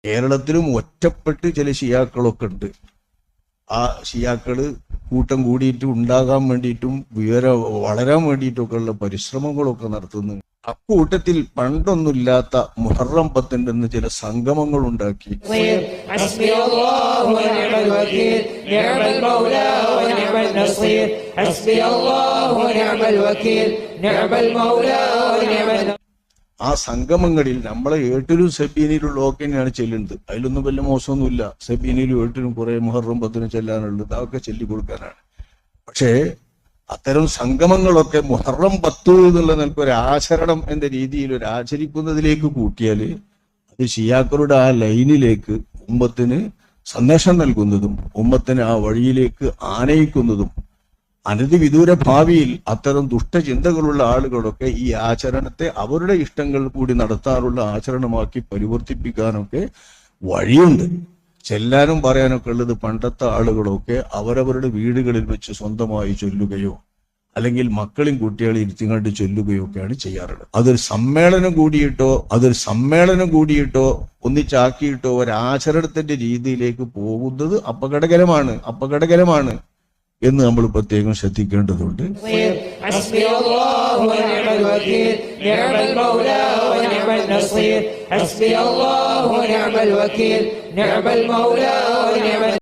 കേരളത്തിലും ഒറ്റപ്പെട്ട് ചില ഷിയാക്കളൊക്കെ ഉണ്ട്. ആ ഷിയാക്കള് കൂട്ടം കൂടിയിട്ട് ഉണ്ടാകാൻ വേണ്ടിയിട്ടും വളരാൻ വേണ്ടിയിട്ടൊക്കെ ഉള്ള പരിശ്രമങ്ങളൊക്കെ നടത്തുന്നു. അക്കൂട്ടത്തിൽ പണ്ടൊന്നുമില്ലാത്ത മുഹറം 10 ചില സംഗമങ്ങൾ ഉണ്ടാക്കി. ആ സംഗമങ്ങളിൽ നമ്മളെ ഏട്ടിലും സെബീനിലും ഒക്കെ തന്നെയാണ് ചെല്ലുന്നത്. അതിലൊന്നും വലിയ മോശമൊന്നുമില്ല. സെബീനിലും ഏട്ടിലും കുറെ മുഹറം 10 ചെല്ലാനുള്ളത് അതൊക്കെ ചൊല്ലിക്കൊടുക്കാനാണ്. പക്ഷേ അത്തരം സംഗമങ്ങളൊക്കെ മുഹറം 10 എന്നുള്ള നിലക്കൊരു ആചരണം എന്ന രീതിയിൽ ഒരു ആചരിക്കുന്നതിലേക്ക് കൂട്ടിയാൽ അത് ഷിയാക്കളുടെ ആ ലൈനിലേക്ക് ഉമ്മത്തിന് സന്ദേശം നൽകുന്നതും ഉമ്മത്തിനെ ആ വഴിയിലേക്ക് ആനയിക്കുന്നതും അനധിവിദൂര ഭാവിയിൽ അത്തരം ദുഷ്ടചിന്തകളുള്ള ആളുകളൊക്കെ ഈ ആചരണത്തെ അവരുടെ ഇഷ്ടങ്ങൾ കൂടി നടത്താറുള്ള ആചരണമാക്കി പരിവർത്തിപ്പിക്കാനൊക്കെ വഴിയുണ്ട്. ചെല്ലാനും പറയാനൊക്കെ ഉള്ളത് പണ്ടത്തെ ആളുകളൊക്കെ അവരവരുടെ വീടുകളിൽ വെച്ച് സ്വന്തമായി ചൊല്ലുകയോ അല്ലെങ്കിൽ മക്കളും കുട്ടികളെ ഇരുത്തിങ്ങാണ്ട് ചൊല്ലുകയോ ഒക്കെയാണ് ചെയ്യാറുള്ളത്. അതൊരു സമ്മേളനം കൂടിയിട്ടോ ഒന്നിച്ചാക്കിയിട്ടോ ഒരാചരണത്തിന്റെ രീതിയിലേക്ക് പോകുന്നത് അപകടകരമാണ് എന്ന് നമ്മൾ പ്രത്യേകം ശ്രദ്ധിക്കേണ്ടതുണ്ട്.